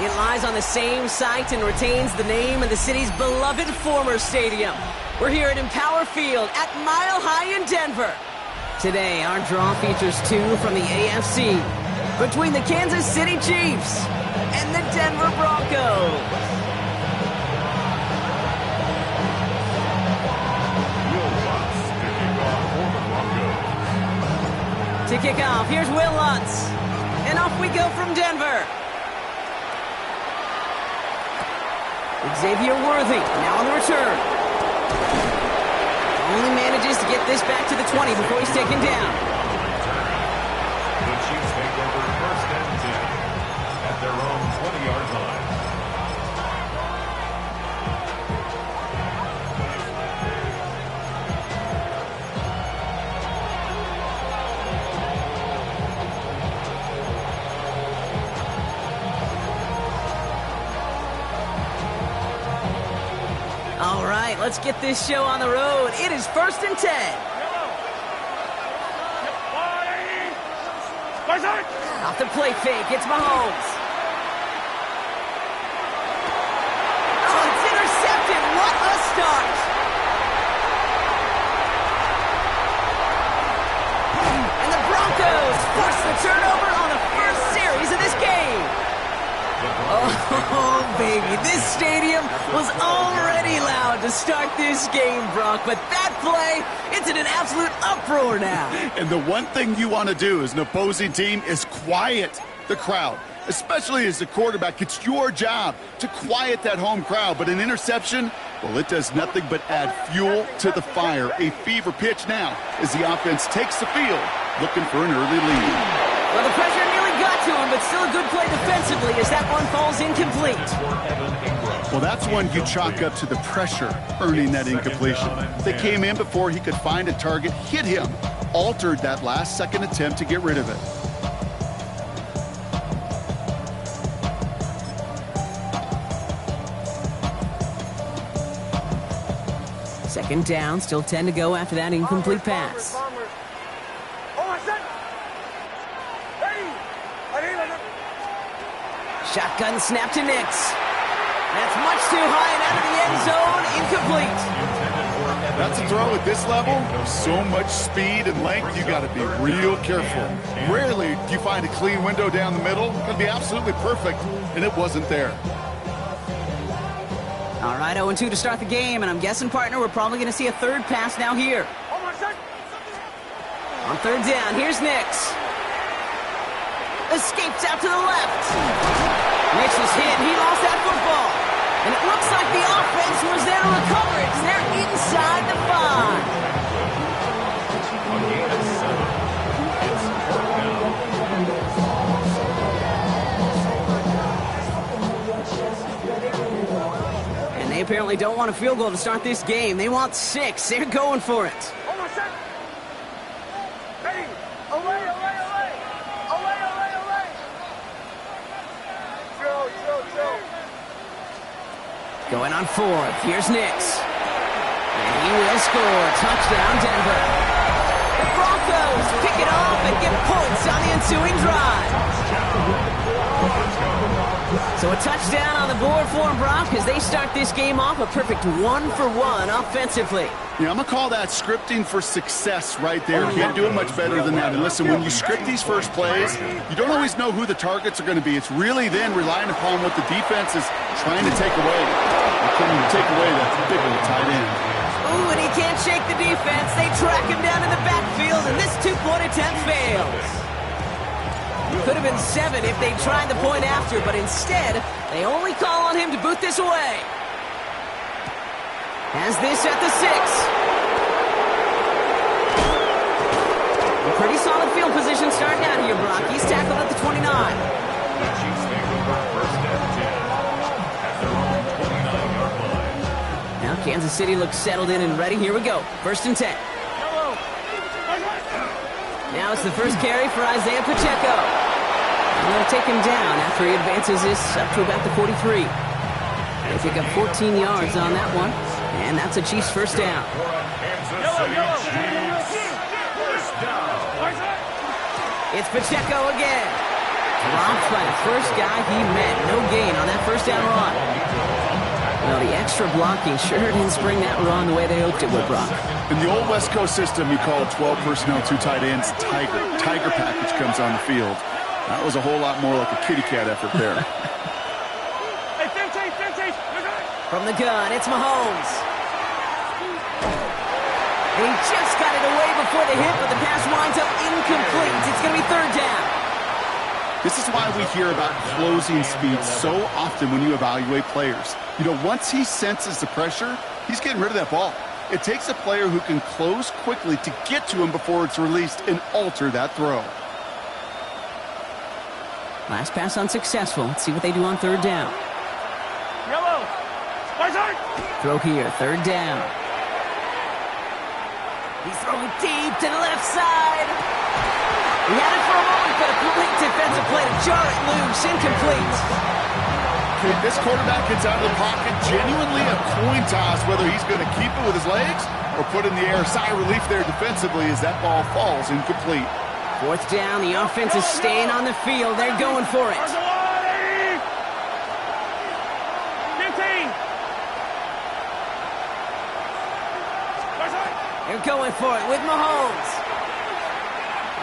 It lies on the same site and retains the name of the city's beloved former stadium. We're here at Empower Field at Mile High in Denver. Today, our draw features two from the AFC between the Kansas City Chiefs and the Denver Broncos. To kick off, here's Will Lutz. And off we go from Denver. Xavier Worthy, now on the return. Only manages to get this back to the 20 before he's taken down. The Chiefs take over first and 10 at their own 20-yard line. All right, let's get this show on the road. It is first and 10. Off the play fake, it's Mahomes. Oh, it's intercepted. What a start. And the Broncos force the turnover on the first series of this game. Oh, baby, this stadium was already loud to start this game, Brock, but that play, it's in an absolute uproar now. And the one thing you want to do as an opposing team is quiet the crowd, especially as the quarterback. It's your job to quiet that home crowd, but an interception, well, it does nothing but add fuel to the fire. A fever pitch now as the offense takes the field, looking for an early lead. Well, the pressure nearly got to him, but still a good play defensively as that one falls incomplete. Well, that's one you chalk up to the pressure earning that incompletion. They came in before he could find a target, hit him, altered that last-second attempt to get rid of it. Second down, still 10 to go after that incomplete pass. Shotgun snap to Nix. That's much too high and out of the end zone. Incomplete. That's a throw at this level. So much speed and length, you got to be real careful. Rarely do you find a clean window down the middle. It could be absolutely perfect, and it wasn't there. All right, 0-2 to start the game, and I'm guessing, partner, we're probably going to see a third pass now here. On third down, here's Nix. Escapes out to the left. Nix was hit. He lost that football. And it looks like the offense was there to recover it. They're inside the 5. And they apparently don't want a field goal to start this game. They want 6. They're going for it. Going on fourth. Here's Nix. And he will score. Touchdown, Denver. The Broncos pick it off and get points on the ensuing drive. So a touchdown on the board for them, Brock, as they start this game off a perfect 1-for-1 offensively. Yeah, I'm going to call that scripting for success right there. You can't do it much better than that. And listen, when you script these first plays, you don't always know who the targets are going to be. It's really then relying upon what the defense is trying to take away. They couldn't take away that big old tight end. Ooh, and he can't shake the defense. They track him down in the backfield, and this two-point attempt fails. Could have been 7 if they tried the point after, but instead, they only call on him to boot this away. Has this at the 6. A pretty solid field position starting out here, Brock. He's tackled at the 29. The Chiefs take over first and 10 at their own 29-yard line. Now Kansas City looks settled in and ready. Here we go. First and 10. Now it's the first carry for Isaiah Pacheco. I'm going to take him down after he advances this up to about the 43. They pick up 14 yards on that one. And that's a Chiefs first down. It's Pacheco again. Dropped by the first guy he met. No gain on that first down run. Well, the extra blocking sure didn't spring that run the way they hoped it would, Brock. In the old West Coast system, you call 12 personnel, 2 tight ends, Tiger. Tiger package comes on the field. That was a whole lot more like a kitty cat effort there. From the gun, it's Mahomes. And he just got it away before the hit, but the pass winds up incomplete. It's going to be third down. This is why we hear about closing speed so often when you evaluate players. You know, once he senses the pressure, he's getting rid of that ball. It takes a player who can close quickly to get to him before it's released and alter that throw. Last pass unsuccessful. Let's see what they do on third down. Yellow. Throw here, third down. He's throwing deep to the left side. He had it for a moment, but a complete defensive play to jar it loose. Incomplete. This quarterback gets out of the pocket, genuinely a coin toss whether he's going to keep it with his legs or put in the air. Sigh of relief there defensively as that ball falls incomplete. Fourth down, the offense is staying on the field. They're going for it. They're going for it with Mahomes.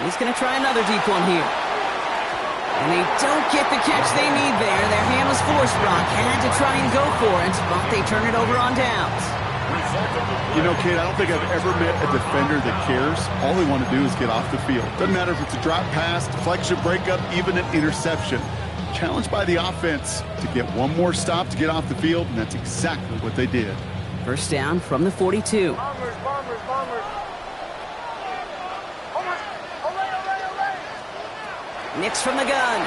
He's going to try another deep one here. And they don't get the catch they need there. Their hand was forced, Brock. Had to try and go for it, but they turn it over on downs. You know, kid, I don't think I've ever met a defender that cares. All they want to do is get off the field. Doesn't matter if it's a drop pass, deflection, breakup, even an interception. Challenged by the offense to get one more stop to get off the field, and that's exactly what they did. First down from the 42. Bombers. Nix from the gun.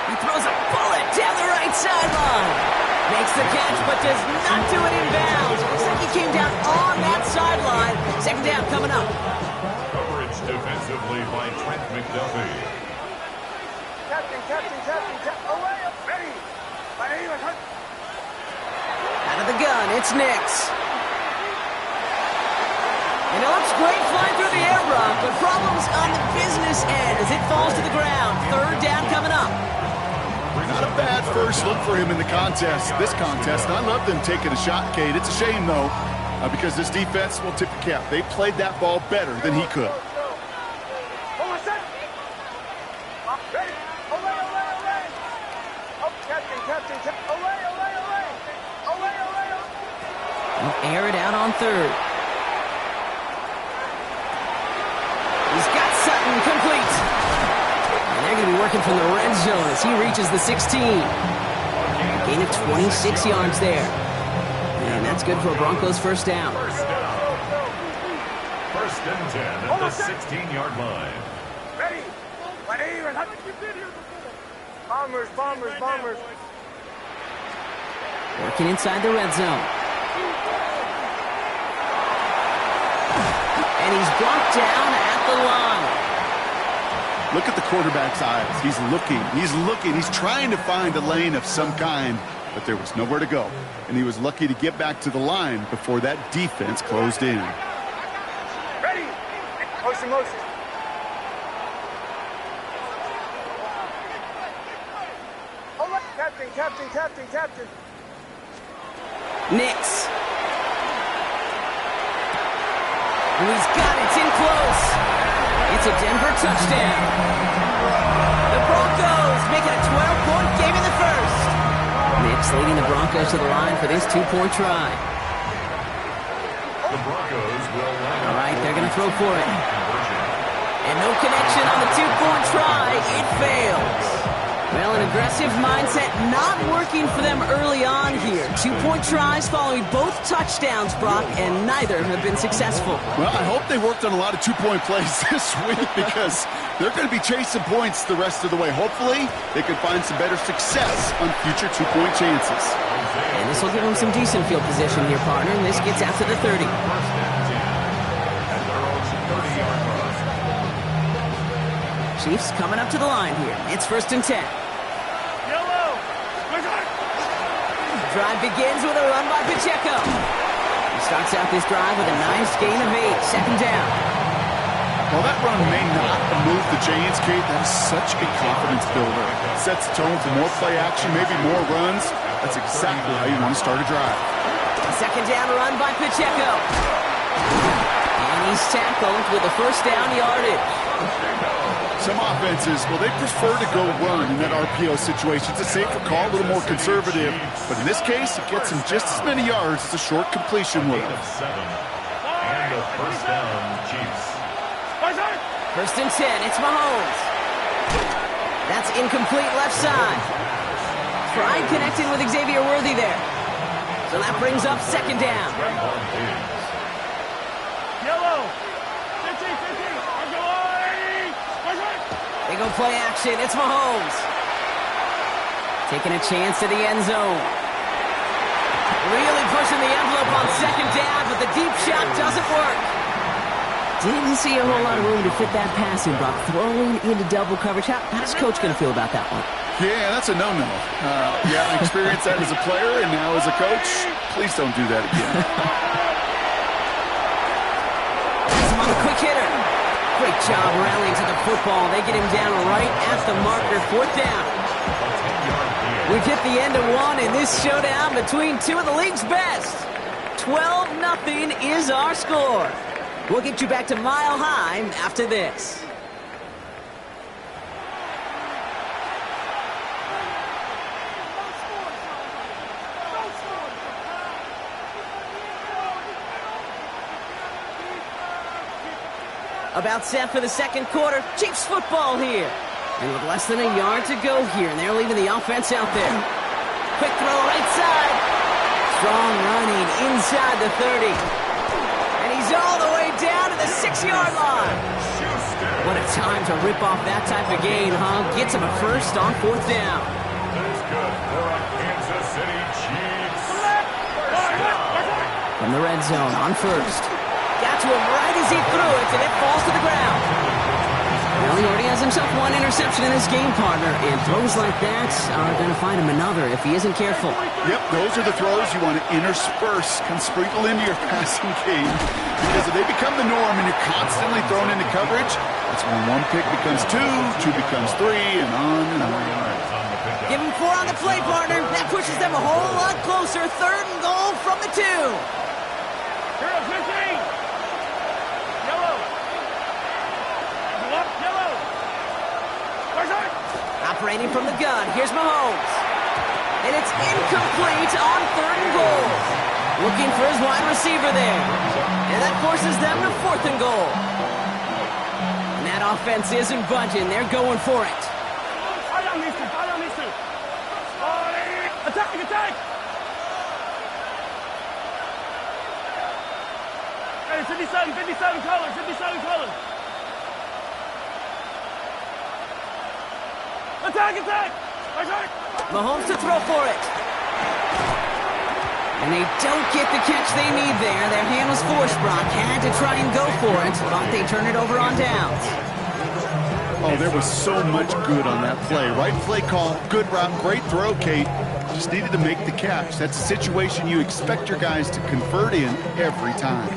He throws a bullet down the right sideline. Makes the catch, but does not do it in bounds. Looks like he came down on that sideline. Second down coming up. Coverage defensively by Trent McDuffie. Captain. Away, ready. Out of the gun, it's Nix. And it looks great flying through the air, Brock, but problems on the business end as it falls to the ground. Third down coming up. Not a bad first look for him in the this contest. And I love them taking a shot, Cade. It's a shame, though, because this defense will tip the cap. They played that ball better than he could. They'll air it out on third. He's got Sutton complete. And they're going to be working from the red zone as he reaches the 16. Gain of 26 yards there. And that's good for a Broncos first down. First and 10 at the 16-yard line. Ready. Bombers. Working inside the red zone. And he's blocked down at the line. Look at the quarterback's eyes. He's looking. He's trying to find a lane of some kind, but there was nowhere to go. And he was lucky to get back to the line before that defense closed in. Ready. Motion. Hold up. Captain. Nix. And he's got it. It's in close. It's a Denver touchdown. The Broncos making a 12-point game in the first. Nix leading the Broncos to the line for this two-point try. The Broncos will line up. All right, they're going to throw for it. And no connection on the two-point try. It fails. Well, an aggressive mindset not working for them early on here. Two-point tries following both touchdowns, Brock, and neither have been successful. Well, I hope they worked on a lot of two-point plays this week because they're going to be chasing points the rest of the way. Hopefully, they can find some better success on future two-point chances. And this will give them some decent field position here, partner. And this gets out to the 30. First and 10 at their own 30-yard line. Chiefs coming up to the line here. It's first and 10. Yellow. Drive begins with a run by Pacheco. He starts out this drive with a nice gain of 8. Second down. While that run may not move the chains, Kate, that is such a confidence builder. Sets the tone for more play action, maybe more runs. That's exactly how you want to start a drive. Second down run by Pacheco. And he's tackled with a first down yardage. Some offenses, well, they prefer to go run in that RPO situation. It's a safer call, a little more conservative. But in this case, it gets him just as many yards as a short completion would. And a first down, Chiefs. First and 10, it's Mahomes. That's incomplete left side. Pride connecting with Xavier Worthy there. So that brings up second down. Yellow. 50, 50. They go play action. It's Mahomes. Taking a chance to the end zone. Really pushing the envelope on second down, but the deep shot doesn't work. Didn't see a whole lot of room to fit that passing, but throwing into double coverage. How's Coach going to feel about that one? Yeah, that's a no-no. I experienced that as a player, and now as a coach, please don't do that again. He's on a quick hitter. Great job rallying to the football. They get him down right at the marker. Fourth down. We've hit the end of one in this showdown between two of the league's best. 12-0 is our score. We'll get you back to Mile High after this. About set for the second quarter. Chiefs football here. And with less than a yard to go here, and they're leaving the offense out there. Quick throw right side. Strong running inside the 30. And he's all the way down to the 6-yard line. What a time to rip off that type of gain, huh? Gets him a first on fourth down. That's good for a Kansas City Chiefs. From the red zone on first. Got to him right as he threw it, and it falls to the ground. Well, he already has himself one interception in this game, partner, and throws like that are going to find him another if he isn't careful. Yep, those are the throws you want to intersperse, can sprinkle into your passing game, because if they become the norm and you're constantly thrown into coverage, that's when one pick becomes two becomes three, and on and on. Give him 4 on the play, partner. That pushes them a whole lot closer. Third and goal from the 2. Here, 15. Operating from the gun, here's Mahomes. And it's incomplete on third and goal. Looking for his wide receiver there. And that forces them to fourth and goal. And that offense isn't budging. They're going for it. Attack, attack! Hey, 57 colors, 57 colors. Attack, attack! Attack! Mahomes to throw for it. And they don't get the catch they need there. Their hand was forced, Brock. Had to try and go for it, but they turn it over on downs. Oh, there was so much good on that play. Right play call, good route, great throw, Kate. Just needed to make the catch. That's a situation you expect your guys to convert in every time.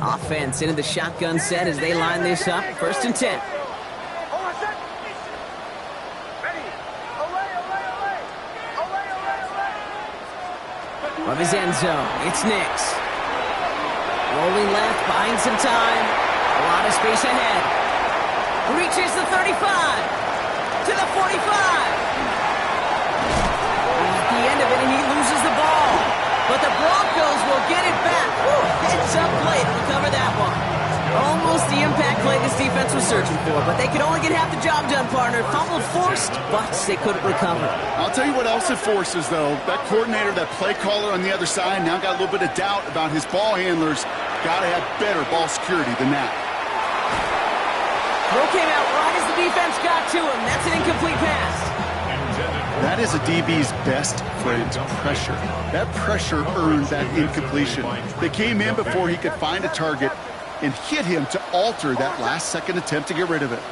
Offense into the shotgun set as they line this up. First and 10. Of his end zone, it's Nix. Rolling left, buying some time. A lot of space ahead. Reaches the 35. To the 45. At the end of it, and he loses the ball. But the Broncos will get it back. Heads up play to recover that one. Almost the impact play this defense was searching for, but they could only get half the job done, partner. Fumble forced, but they couldn't recover. I'll tell you what else it forces, though. That coordinator, that play caller on the other side, now got a little bit of doubt about his ball handlers. Got to have better ball security than that. Throw came out right as the defense got to him. That's an incomplete pass. That is a DB's best friend, pressure. That pressure earned that incompletion. They came in before he could find a target and hit him to alter that last-second attempt to get rid of it.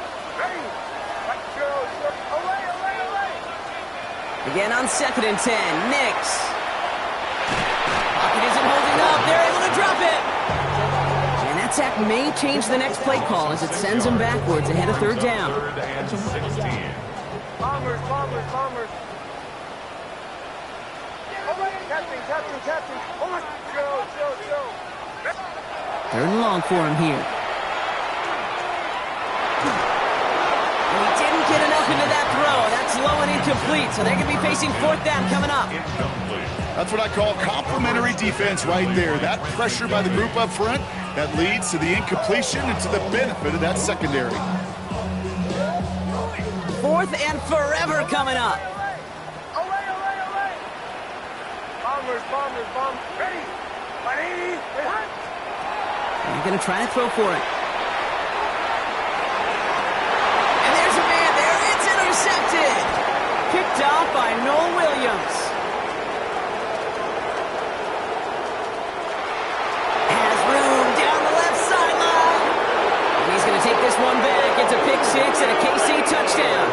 Again on second and 10, Nix. Pocket isn't holding up. They're able to drop it. attack may change the next play call as it sends them backwards ahead of third down. Third and 16. Bombers. Captain. Chill. Third and long for him here. And he didn't get enough into that throw. That's low and incomplete, so they're going to be facing fourth down coming up. Incomplete. That's what I call complimentary defense right there. That pressure by the group up front, that leads to the incompletion and to the benefit of that secondary. Fourth and forever coming up. Bombers. Ready. They're going to try to throw for it. And there's a man there. It's intercepted. Picked off by Noel Williams. Has room down the left sideline. And he's going to take this one back. It's a pick six and a KC touchdown.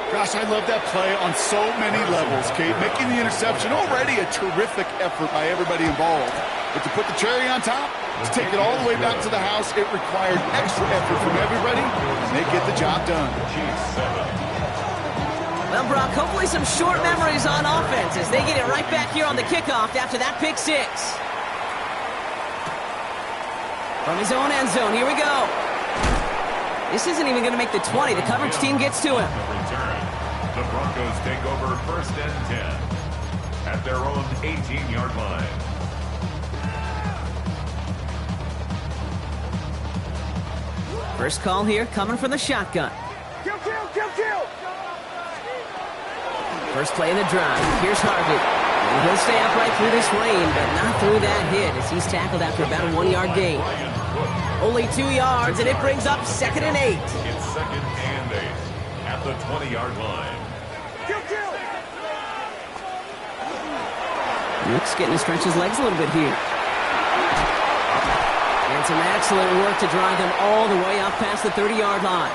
Gosh, I love that play on so many levels, Kate. Making the interception, already a terrific effort by everybody involved. But to put the cherry on top, to take it all the way back to the house, it required extra effort from everybody, and they get the job done. Well, Brock, hopefully some short memories on offense as they get it right back here on the kickoff after that pick six. From his own end zone, here we go. This isn't even going to make the 20. The coverage team gets to him. The Broncos take over first and 10 at their own 18-yard line. First call here coming from the shotgun. Kill. First play of the drive. Here's Harvey. And he'll stay upright through this rain, but not through that hit as he's tackled after about a 1-yard gain. Only 2 yards, and it brings up 2nd and 8. It's 2nd and 8 at the 20-yard line. Kill. Nick's getting to stretch his legs a little bit here. And some excellent work to drive them all the way up past the 30-yard line.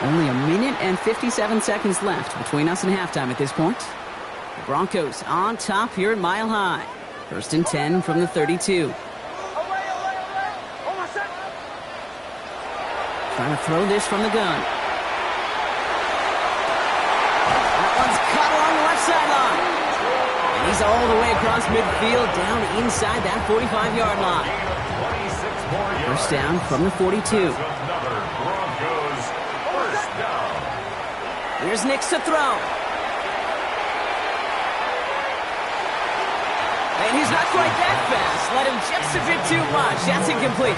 Only a minute and 57 seconds left between us and halftime at this point. The Broncos on top here at Mile High. First and 10 from the 32. Trying to throw this from the gun. That one's caught along the left sideline. And he's all the way across midfield down inside that 45-yard line. First down from the 42. Here's Nix to throw. And he's not quite that fast. Let him just a bit too much. That's incomplete.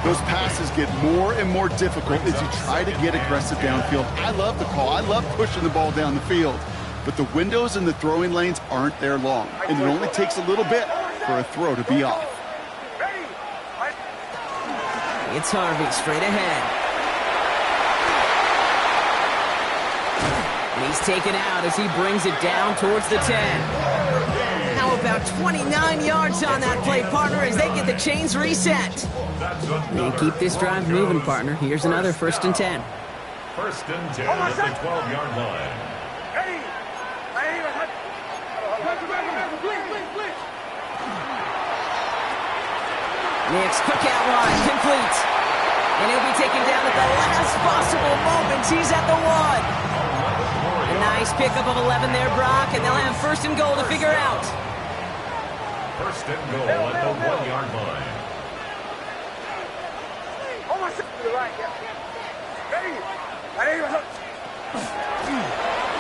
Those passes get more and more difficult as you try to get aggressive downfield. I love the call. I love pushing the ball down the field. But the windows in the throwing lanes aren't there long. And it only takes a little bit for a throw to be off. It's Harvey straight ahead. And he's taken out as he brings it down towards the 10. Now about 29 yards on that play, partner, as they get the chains reset. And keep this drive moving, partner. Here's another first and 10. First and 10 at the 12-yard line. Nick's cookout line complete. And he'll be taken down at the last possible moment. He's at the 1. A nice pickup of 11 there, Brock, and they'll have first and goal to figure out. First and goal at the 1-yard line.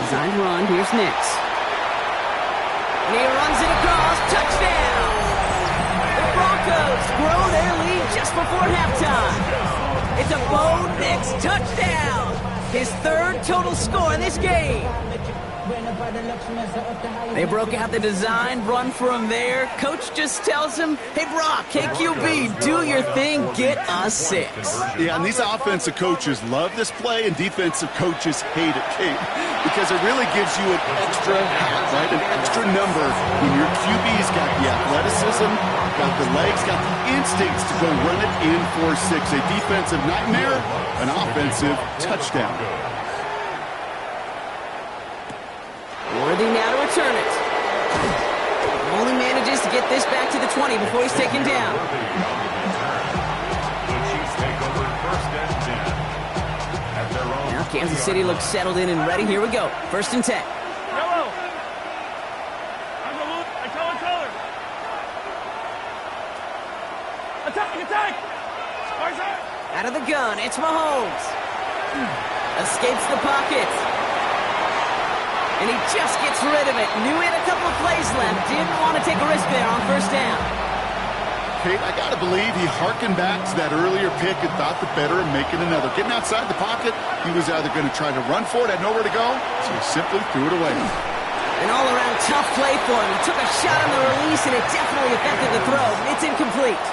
Designed run, here's Nix. And he runs it across, touchdown! The Broncos grow their lead just before halftime. It's a Bo Nix touchdown! His 3rd total score in this game. They broke out the design, run for him there. Coach just tells him, hey, Brock, KQB, do your thing, get us 6. Yeah, and these offensive coaches love this play, and defensive coaches hate it, Kate, because it really gives you an extra hat, right, an extra number when your QB's got the athleticism, got the legs, got the instincts to go run it in for 6. A defensive nightmare, an offensive touchdown. Worthy now to return it. get this back to the 20 before he's taken down. The Chiefs take over first and 10. At their own Now Kansas City looks settled in and ready. Here we go. First and 10. Yellow. I call it color. Attack, attack. Out of the gun, it's Mahomes. Escapes the pocket. And he just gets rid of it. Knew he had a couple of plays left. Didn't want to take a risk there on first down. Kate, I got to believe he hearkened back to that earlier pick and thought the better of making another. Getting outside the pocket, he was either going to try to run for it, had nowhere to go, so he simply threw it away. An all-around tough play for him. He took a shot on the release, and it definitely affected the throw. It's incomplete.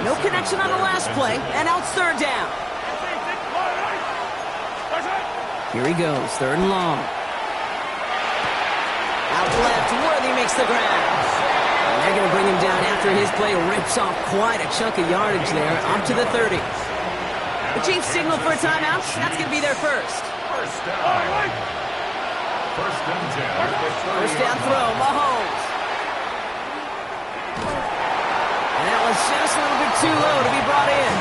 No connection on the last play, and now it's third down. Here he goes, third and long. Out left, Worthy makes the grab. And they're going to bring him down after his play rips off quite a chunk of yardage there, up to the 30. The Chiefs signal for a timeout. That's going to be their first. First down. First and 10. First down throw, Mahomes. And that was just a little bit too low to be brought in.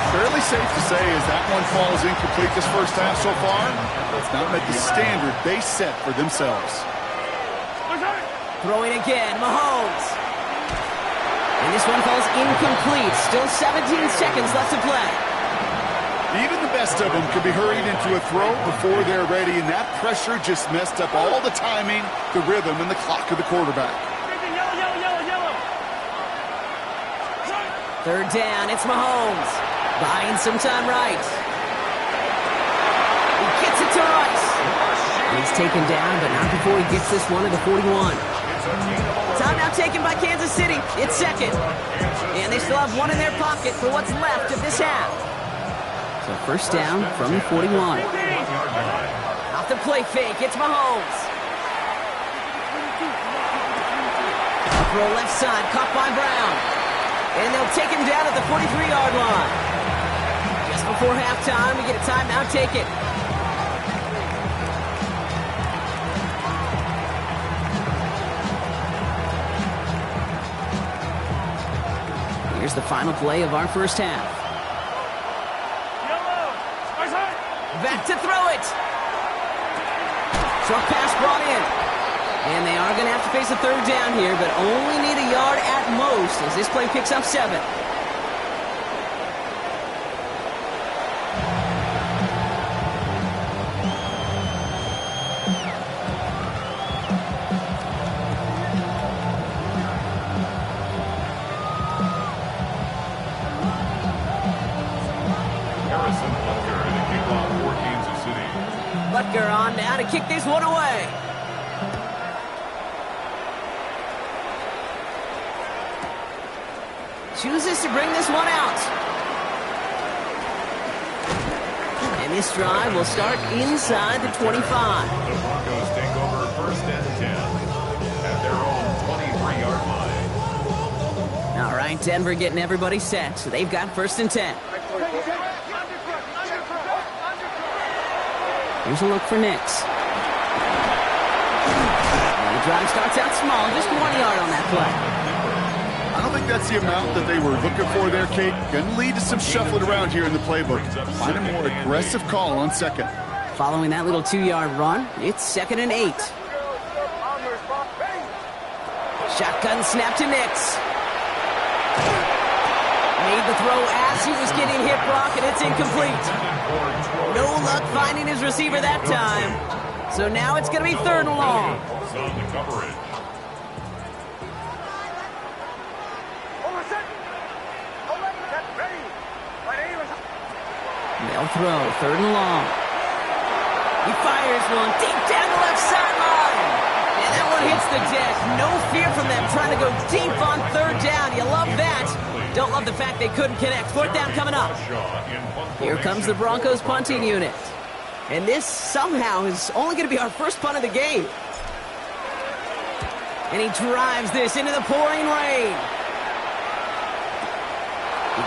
Fairly safe to say as that one falls incomplete this first half so far, it's not met the standard they set for themselves. Throwing again, Mahomes. And this one falls incomplete. Still 17 seconds left to play. Even the best of them could be hurried into a throw before they're ready, and that pressure just messed up all the timing, the rhythm, and the clock of the quarterback. Yellow. Third down, it's Mahomes. Buying some time right. He gets it to Rice. And he's taken down, but not before he gets this one to the 41. Timeout taken by Kansas City. It's second. And they still have one in their pocket for what's left of this half. So first down from the 41. Off the play fake, it's Mahomes. Throw left side, caught by Brown. And they'll take him down at the 43-yard line. Just before halftime, we get a timeout taken. Here's the final play of our first half. Back to throw it. Short pass brought in. And they are going to have to face a third down here, but only need a yard at most as this play picks up 7. Butker on now to kick this one away. Chooses to bring this one out. And this drive will start inside the 25. The Broncos take over first and 10 at their own 23-yard line. All right, Denver getting everybody set. So they've got first and 10. Here's a look for Nix. And the drive starts out small, just 1 yard on that play. I don't think that's the amount that they were looking for there, Kate. Going to lead to some shuffling around here in the playbook. Find a more aggressive call on second. Following that little 2-yard run, it's 2nd and 8. Shotgun snap to Nix. Made the throw as he was getting hip block, and it's incomplete. No luck finding his receiver that time. So now it's going to be 3rd and long. They'll throw, 3rd and long. He fires one deep down the left sideline. And that one hits the deck. No fear from them trying to go deep on 3rd down. You love that. Don't love the fact they couldn't connect. 4th down coming up. Here comes the Broncos punting unit. And this somehow is only going to be our first punt of the game. And he drives this into the pouring rain.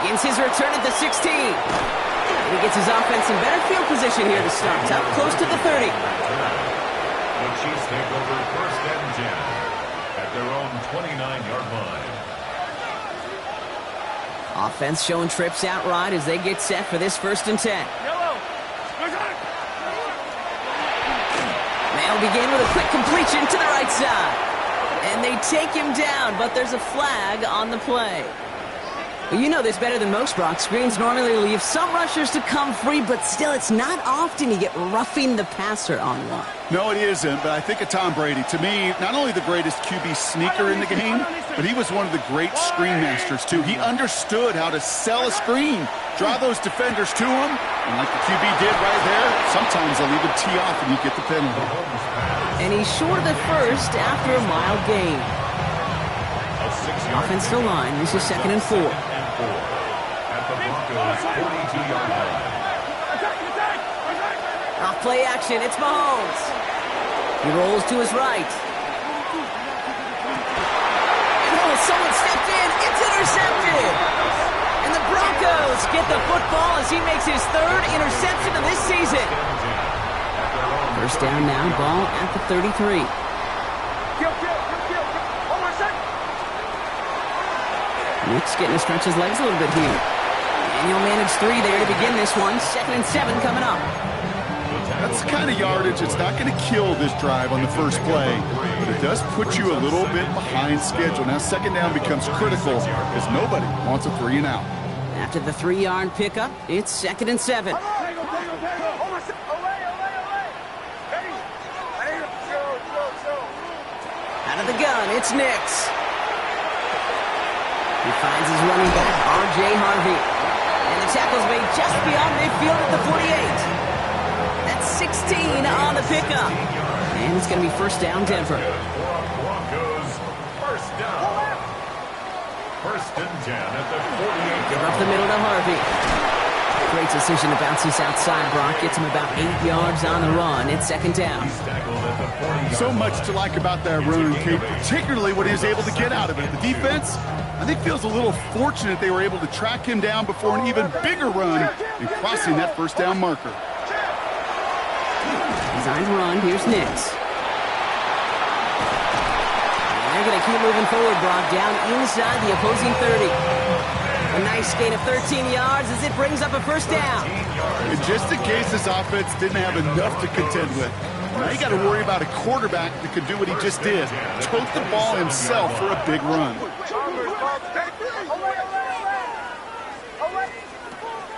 Begins his return at the 16. And he gets his offense in better field position here to start. Up close to the 30. The Chiefs take over first and 10 at at their own 29-yard line. Offense showing trips out right as they get set for this 1st and 10. They'll begin with a quick completion to the right side. And they take him down, but there's a flag on the play. Well, you know this better than most, Brock. Screens normally leave some rushers to come free, but still, it's not often you get roughing the passer on one. No, it isn't, but I think of Tom Brady. To me, not only the greatest QB sneaker in the game, but he was one of the great screen masters, too. He understood how to sell a screen, draw those defenders to him, and like the QB did right there, sometimes they'll even tee off and you get the penalty. And he's short of the first after a mild gain. Offense to line. This is 2nd and 4. At the Broncos' 42-yard line. Off play action. It's Mahomes. He rolls to his right. And someone stepped in. It's intercepted. And the Broncos get the football as he makes his 3rd interception of this season. 1st down now. Ball at the 33. Nick's getting to stretch his legs a little bit here. And he'll manage 3 there to begin this one. 2nd and 7 coming up. That's the kind of yardage it's not going to kill this drive on the first play, but it does put you a little bit behind schedule. Now 2nd down becomes critical because nobody wants a 3 and out. After the 3-yard pickup, it's 2nd and 7. Out of the gun, it's Nix. He finds his running back, R.J. Harvey. And the tackle's made just beyond midfield at the 48. That's 16 on the pickup. And it's going to be 1st down, Denver. Broncos, 1st down. 1st and 10 at the 48. Give up the middle to Harvey. Great decision to bounce this outside. Brock gets him about 8 yards on the run. It's 2nd down. So much to like about that run, Kate, particularly what he was able to get out of it. The defense, I think, feels a little fortunate they were able to track him down before an even bigger run and crossing that 1st down marker. Designed run. Here's Nix. And they're going to keep moving forward, Brock, down inside the opposing 30. A nice gain of 13 yards as it brings up a 1st down. And just in case this offense didn't have enough to contend with, now you got to worry about a quarterback that could do what he just did. Tote the ball himself for a big run.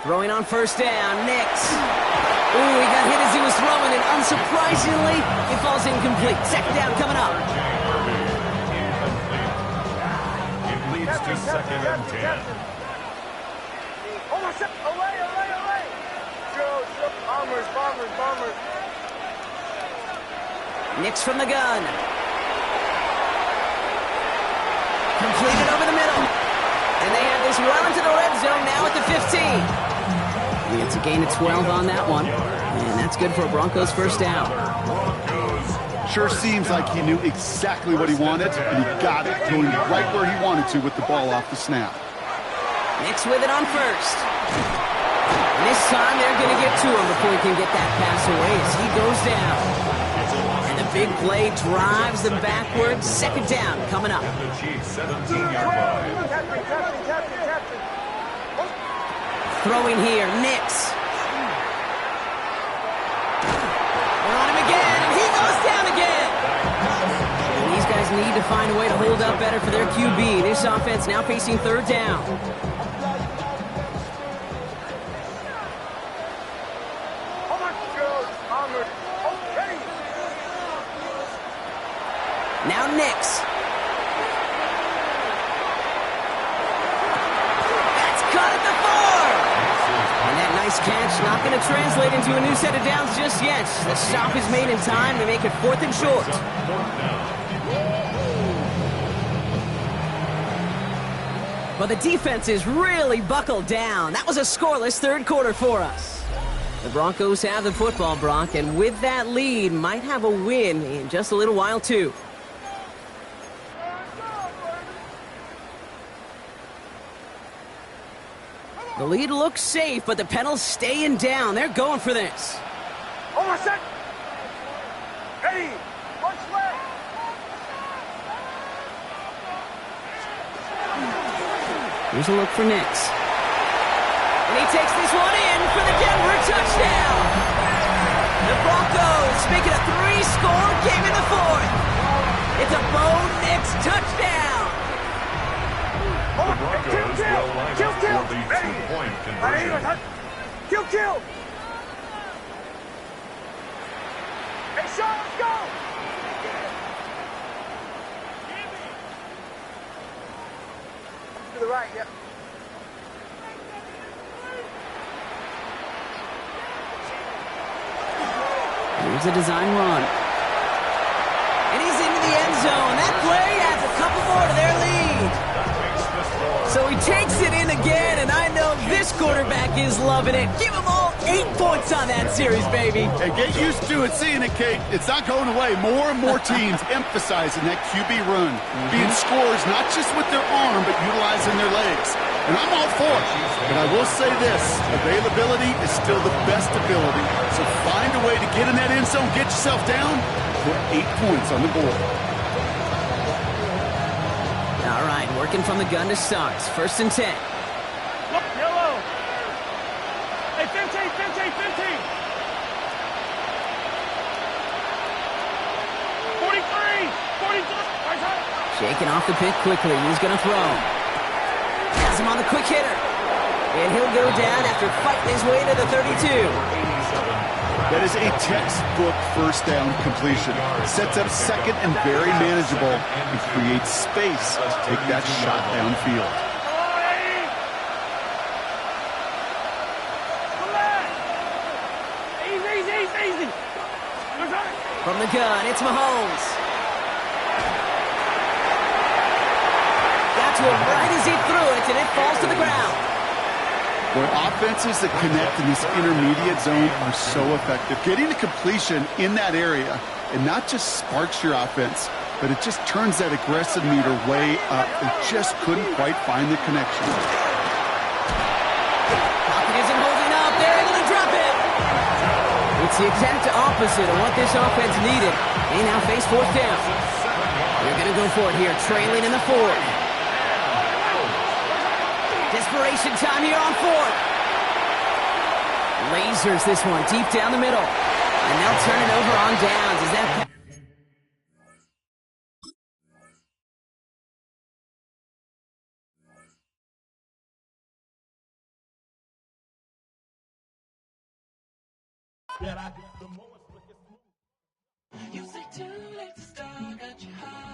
Throwing on 1st down, Nix. Ooh, he got hit as he was throwing, and unsurprisingly, it falls incomplete. 2nd down coming up. It leads to 2nd and 10. Bombers. Nix from the gun. Completed over the middle. And they have this well into the red zone now at the 15. And it's a gain of 12 on that one. And that's good for a Broncos 1st down. Sure seems like he knew exactly what he wanted, and he got it, going right where he wanted to with the ball off the snap. Nix with it on 1st. And this time they're going to get to him before he can get that pass away as he goes down. And the big play drives them backwards. 2nd down coming up. The Chiefs' 17-yard line. Throwing here, Nix. They're on him again, and he goes down again. And these guys need to find a way to hold up better for their QB. This offense now facing 3rd down. Now Nix. That's caught at the 4. And that nice catch not going to translate into a new set of downs just yet. The stop is made in time to make it 4th and short. Well, the defense is really buckled down. That was a scoreless 3rd quarter for us. The Broncos have the football, Brock, and with that lead, might have a win in just a little while, too. The lead looks safe, but the Penals staying down. They're going for this. Almost set. Ready. Punch left. Here's a look for Nix. And he takes this one in for the Denver touchdown. The Broncos make it a 3-score game in the fourth. It's a Bo Nix touchdown. The Broncos will line up for the 2-point conversion. Kill. Hey, Sean, let's go. To the right, yep. Here's a design run. And he's into the end zone. That play adds a couple more to their lead. So he takes it in again, and I know this quarterback is loving it. Give them all 8 points on that series, baby. Hey, get used to it, seeing it, Kate. It's not going away. More and more teams emphasizing that QB run. Being scorers not just with their arm, but utilizing their legs. And I'm all for it. But I will say this, availability is still the best ability. So find a way to get in that end zone, get yourself down, put 8 points on the board. All right, working from the gun to start. 1st and 10. Yellow. Hey, 15. 43. Shaking off the pick quickly. He's going to throw. Has him on the quick hitter. And he'll go down after fighting his way to the 32. That is a textbook first down completion. Sets up second and very manageable and creates space to take that shot downfield. Easy. From the gun, it's Mahomes. Got to him right as he threw it, and it falls to the ground. Boy, offenses that connect in this intermediate zone are so effective. Getting the completion in that area, and not just sparks your offense, but it just turns that aggressive meter way up. They just couldn't quite find the connection. Pocket isn't holding up. They're able to drop it. It's the exact opposite of what this offense needed. They now face 4th down. They're going to go for it here, trailing in the 4th. Desperation time here on 4th. Lasers this one deep down the middle. And they'll turn it over on downs. Is that... You say too late to start, got you high.